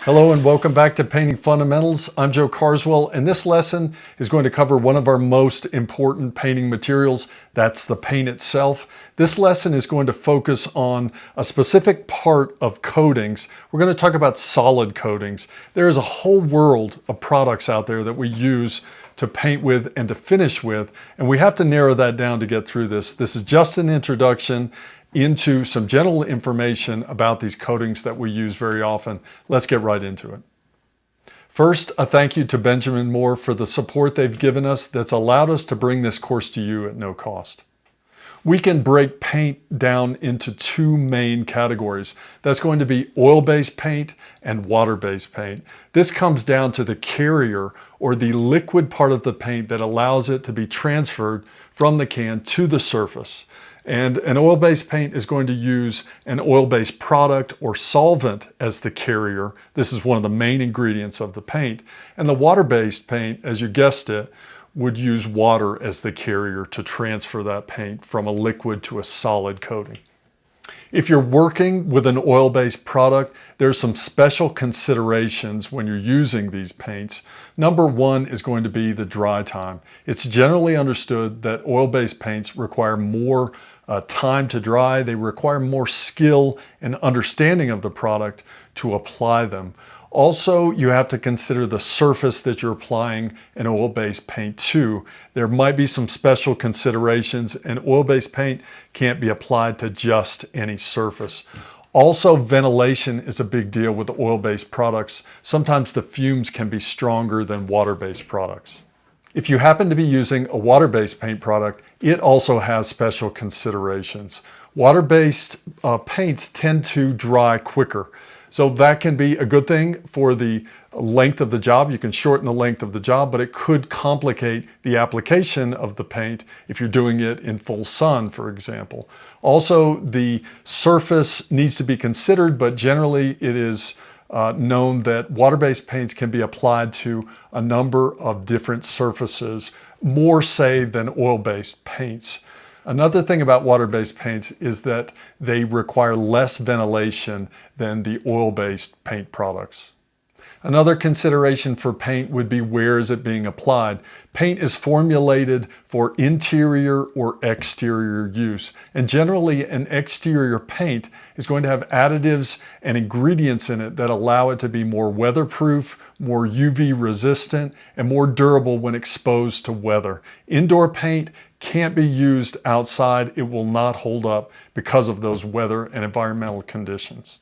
Hello and welcome back to Painting Fundamentals. I'm Joe Carswell, and this lesson is going to cover one of our most important painting materials. That's the paint itself. This lesson is going to focus on a specific part of coatings. We're going to talk about solid coatings. There is a whole world of products out there that we use to paint with and to finish with, and we have to narrow that down to get through this. This is just an introduction into some general information about these coatings that we use very often. Let's get right into it. First, a thank you to Benjamin Moore for the support they've given us that's allowed us to bring this course to you at no cost. We can break paint down into two main categories. That's going to be oil-based paint and water-based paint. This comes down to the carrier, or the liquid part of the paint that allows it to be transferred from the can to the surface. And an oil-based paint is going to use an oil-based product or solvent as the carrier. This is one of the main ingredients of the paint. And the water-based paint, as you guessed it, would use water as the carrier to transfer that paint from a liquid to a solid coating. If you're working with an oil-based product, there's some special considerations when you're using these paints. Number one is going to be the dry time. It's generally understood that oil-based paints require more time to dry. They require more skill and understanding of the product to apply them. Also, you have to consider the surface that you're applying an oil-based paint to. There might be some special considerations, and oil-based paint can't be applied to just any surface. Also, ventilation is a big deal with oil-based products. Sometimes the fumes can be stronger than water-based products. If you happen to be using a water-based paint product, it also has special considerations. Water-based paints tend to dry quicker. So that can be a good thing for the length of the job. You can shorten the length of the job, but it could complicate the application of the paint if you're doing it in full sun, for example. Also, the surface needs to be considered, but generally it is known that water-based paints can be applied to a number of different surfaces, more say than oil-based paints. Another thing about water-based paints is that they require less ventilation than the oil-based paint products. Another consideration for paint would be where is it being applied. Paint is formulated for interior or exterior use, and generally an exterior paint is going to have additives and ingredients in it that allow it to be more weatherproof, more UV resistant, and more durable when exposed to weather. Indoor paint can't be used outside. It will not hold up because of those weather and environmental conditions.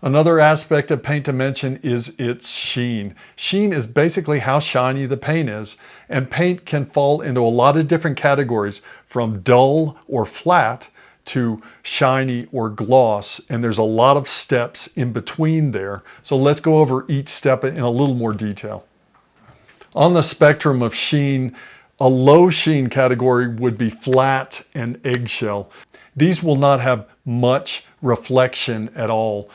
Another aspect of paint to mention is its sheen. Sheen is basically how shiny the paint is, and paint can fall into a lot of different categories, from dull or flat to shiny or gloss, and there's a lot of steps in between there. So let's go over each step in a little more detail. On the spectrum of sheen, a low sheen category would be flat and eggshell. These will not have much reflection at all.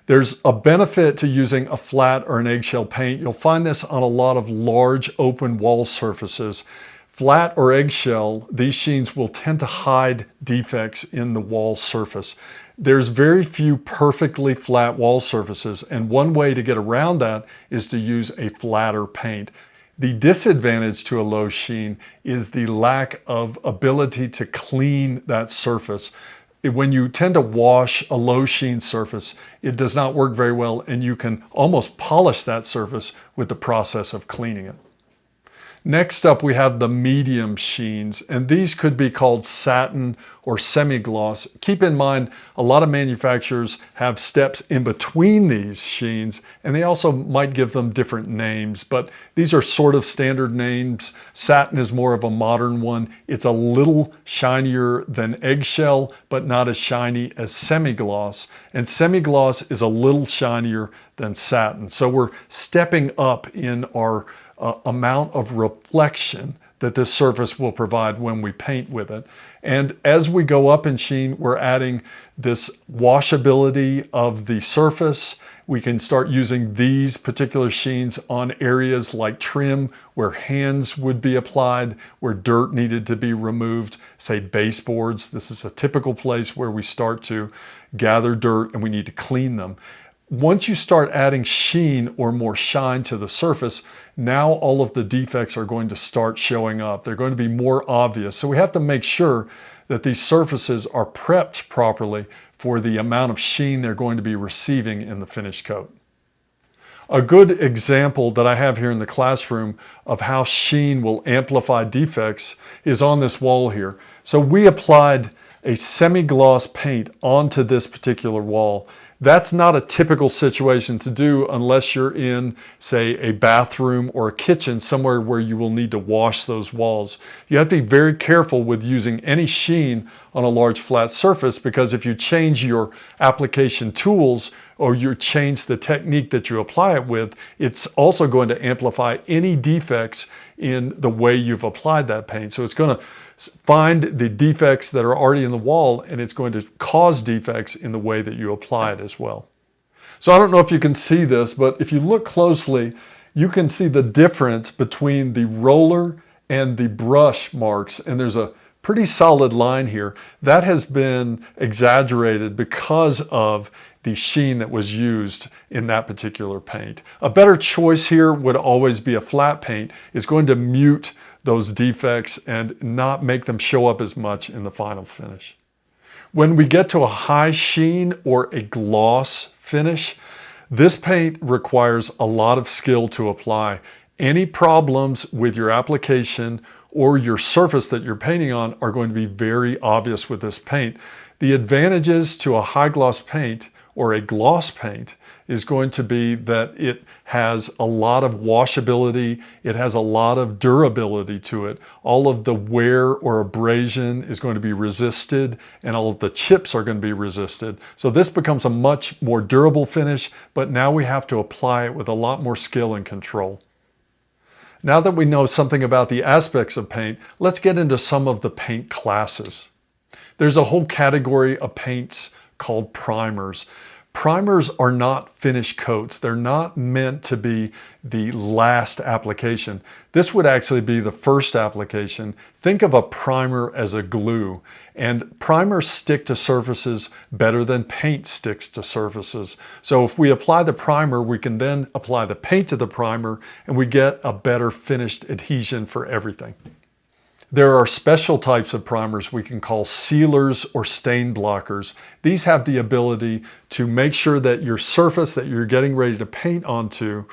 There's a benefit to using a flat or an eggshell paint. You'll find this on a lot of large open wall surfaces. Flat or eggshell, these sheens will tend to hide defects in the wall surface. There's very few perfectly flat wall surfaces, and one way to get around that is to use a flatter paint. The disadvantage to a low sheen is the lack of ability to clean that surface. When you tend to wash a low sheen surface, it does not work very well, and you can almost polish that surface with the process of cleaning it. Next up, we have the medium sheens, and these could be called satin or semi-gloss. Keep in mind, a lot of manufacturers have steps in between these sheens, and they also might give them different names, but these are sort of standard names. Satin is more of a modern one. It's a little shinier than eggshell, but not as shiny as semi-gloss, and semi-gloss is a little shinier than satin. So we're stepping up in our amount of reflection that this surface will provide when we paint with it. And as we go up in sheen, we're adding this washability of the surface. We can start using these particular sheens on areas like trim, where hands would be applied, where dirt needed to be removed, say baseboards. This is a typical place where we start to gather dirt and we need to clean them. once you start adding sheen or more shine to the surface, now all of the defects are going to start showing up. They're going to be more obvious. So we have to make sure that these surfaces are prepped properly for the amount of sheen they're going to be receiving in the finished coat. A good example that I have here in the classroom of how sheen will amplify defects is on this wall here. So we applied a semi-gloss paint onto this particular wall. That's not a typical situation to do unless you're in, say, a bathroom or a kitchen, somewhere where you will need to wash those walls. You have to be very careful with using any sheen on a large flat surface, because if you change your application tools or you change the technique that you apply it with, it's also going to amplify any defects in the way you've applied that paint. So it's going to find the defects that are already in the wall, and it's going to cause defects in the way that you apply it as well. So I don't know if you can see this, but if you look closely, you can see the difference between the roller and the brush marks, and there's a pretty solid line here. That has been exaggerated because of the sheen that was used in that particular paint. A better choice here would always be a flat paint. It's going to mute those defects and not make them show up as much in the final finish. When we get to a high sheen or a gloss finish, this paint requires a lot of skill to apply. Any problems with your application or your surface that you're painting on are going to be very obvious with this paint. The advantages to a high gloss paint or a gloss paint is going to be that it has a lot of washability, it has a lot of durability to it. All of the wear or abrasion is going to be resisted, and all of the chips are going to be resisted. So this becomes a much more durable finish, but now we have to apply it with a lot more skill and control. Now that we know something about the aspects of paint, let's get into some of the paint classes. There's a whole category of paints called primers. Primers are not finished coats. They're not meant to be the last application. This would actually be the first application. Think of a primer as a glue, and primers stick to surfaces better than paint sticks to surfaces. So if we apply the primer, we can then apply the paint to the primer, and we get a better finished adhesion for everything. There are special types of primers we can call sealers or stain blockers. These have the ability to make sure that your surface that you're getting ready to paint onto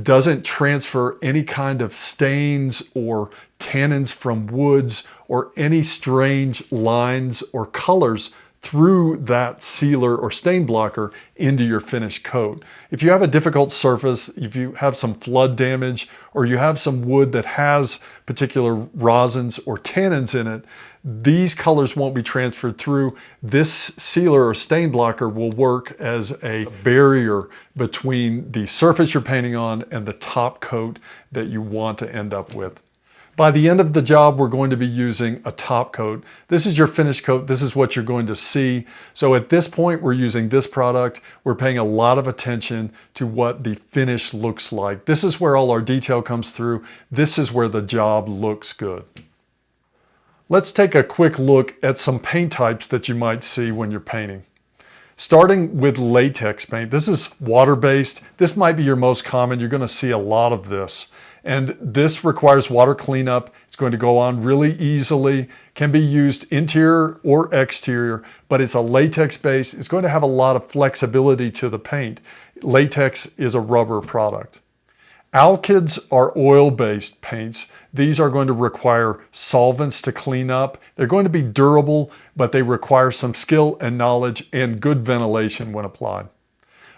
doesn't transfer any kind of stains or tannins from woods or any strange lines or colors through that sealer or stain blocker into your finished coat. If you have a difficult surface, if you have some flood damage, or you have some wood that has particular rosins or tannins in it, these colors won't be transferred through. This sealer or stain blocker will work as a barrier between the surface you're painting on and the top coat that you want to end up with. By the end of the job, we're going to be using a top coat. This is your finished coat. This is what you're going to see. So at this point, we're using this product. We're paying a lot of attention to what the finish looks like. This is where all our detail comes through. This is where the job looks good. Let's take a quick look at some paint types that you might see when you're painting. Starting with latex paint. This is water-based. This might be your most common. You're going to see a lot of this. And this requires water cleanup. It's going to go on really easily, can be used interior or exterior, but it's a latex base. It's going to have a lot of flexibility to the paint. Latex is a rubber product. Alkyds are oil-based paints. These are going to require solvents to clean up. They're going to be durable, but they require some skill and knowledge and good ventilation when applied.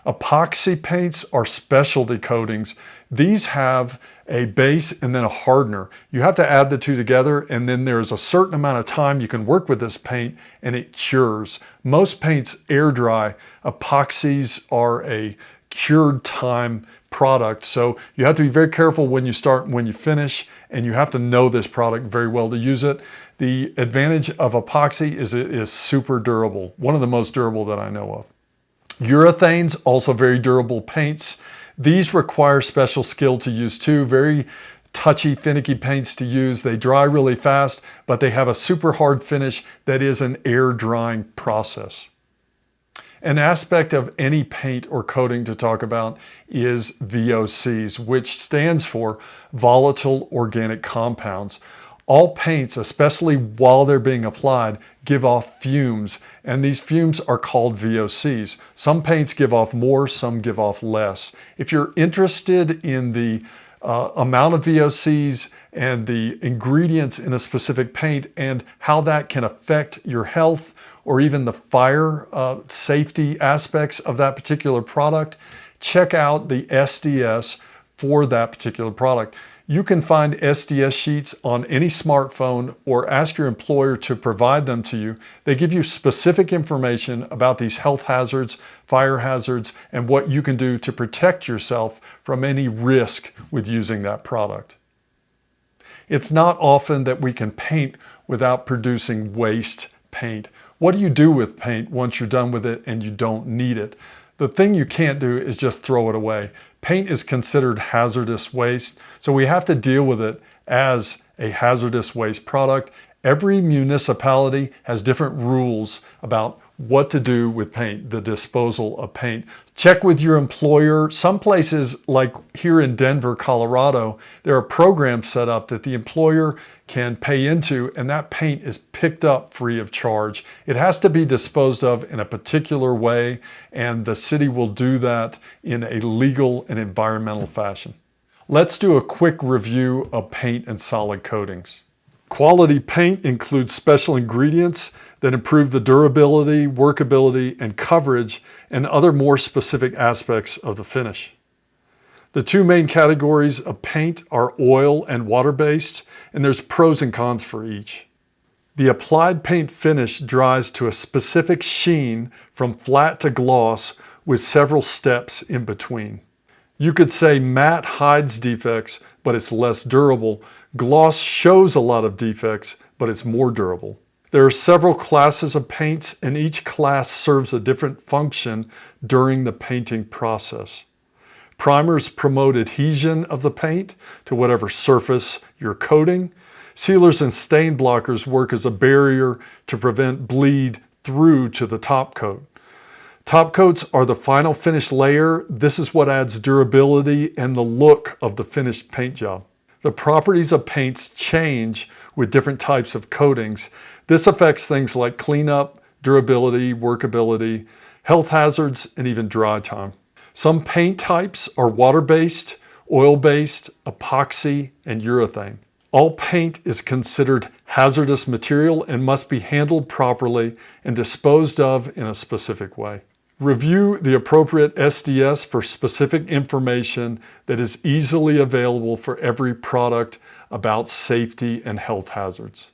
Epoxy paints are specialty coatings. These have a base and then a hardener. You have to add the two together, and then there's a certain amount of time you can work with this paint and it cures. Most paints air dry. Epoxies are a cured time product, so you have to be very careful when you start and when you finish, and you have to know this product very well to use it. The advantage of epoxy is it is super durable, one of the most durable that I know of. Urethanes, also very durable paints. These require special skill to use too. Very touchy, finicky paints to use. They dry really fast, but they have a super hard finish that is an air drying process. An aspect of any paint or coating to talk about is VOCs, which stands for volatile organic compounds. All paints, especially while they're being applied, give off fumes, and these fumes are called VOCs. Some paints give off more, some give off less. If you're interested in the amount of VOCs and the ingredients in a specific paint and how that can affect your health or even the fire safety aspects of that particular product, check out the SDS for that particular product. You can find SDS sheets on any smartphone or ask your employer to provide them to you. They give you specific information about these health hazards, fire hazards, and what you can do to protect yourself from any risk with using that product. It's not often that we can paint without producing waste paint. What do you do with paint once you're done with it and you don't need it? The thing you can't do is just throw it away. Paint is considered hazardous waste, so we have to deal with it as a hazardous waste product. Every municipality has different rules about what to do with paint, the disposal of paint. Check with your employer. Some places, like here in Denver, Colorado, there are programs set up that the employer can pay into, and that paint is picked up free of charge. It has to be disposed of in a particular way, and the city will do that in a legal and environmental fashion. Let's do a quick review of paint and solid coatings. Quality paint includes special ingredients that improve the durability, workability, and coverage, and other more specific aspects of the finish. The two main categories of paint are oil and water-based, and there's pros and cons for each. The applied paint finish dries to a specific sheen from flat to gloss with several steps in between. You could say matte hides defects, but it's less durable. Gloss shows a lot of defects, but it's more durable. There are several classes of paints, and each class serves a different function during the painting process. Primers promote adhesion of the paint to whatever surface you're coating. Sealers and stain blockers work as a barrier to prevent bleed through to the top coat. Top coats are the final finish layer. This is what adds durability and the look of the finished paint job. The properties of paints change with different types of coatings. This affects things like cleanup, durability, workability, health hazards, and even dry time. Some paint types are water-based, oil-based, epoxy, and urethane. All paint is considered hazardous material and must be handled properly and disposed of in a specific way. Review the appropriate SDS for specific information that is easily available for every product about safety and health hazards.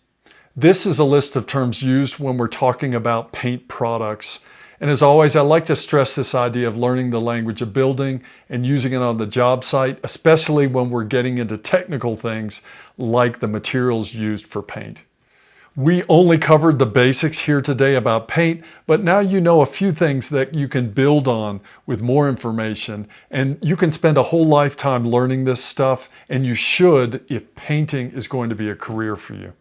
This is a list of terms used when we're talking about paint products. And as always, I like to stress this idea of learning the language of building and using it on the job site, especially when we're getting into technical things like the materials used for paint. We only covered the basics here today about paint, but now you know a few things that you can build on with more information, and you can spend a whole lifetime learning this stuff, and you should if painting is going to be a career for you.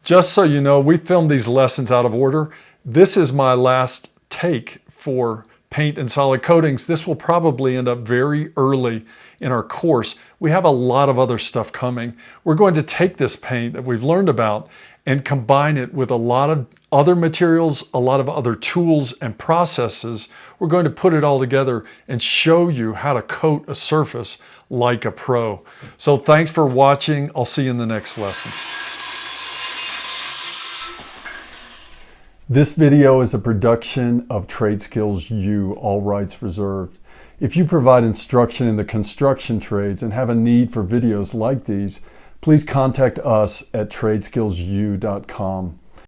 Just so you know, we filmed these lessons out of order. This is my last take for paint and solid coatings. This will probably end up very early in our course. We have a lot of other stuff coming. We're going to take this paint that we've learned about and combine it with a lot of other materials, a lot of other tools and processes. We're going to put it all together and show you how to coat a surface like a pro. So thanks for watching. I'll see you in the next lesson. This video is a production of Trade Skills U, all rights reserved. If you provide instruction in the construction trades and have a need for videos like these, please contact us at tradeskillsu.com.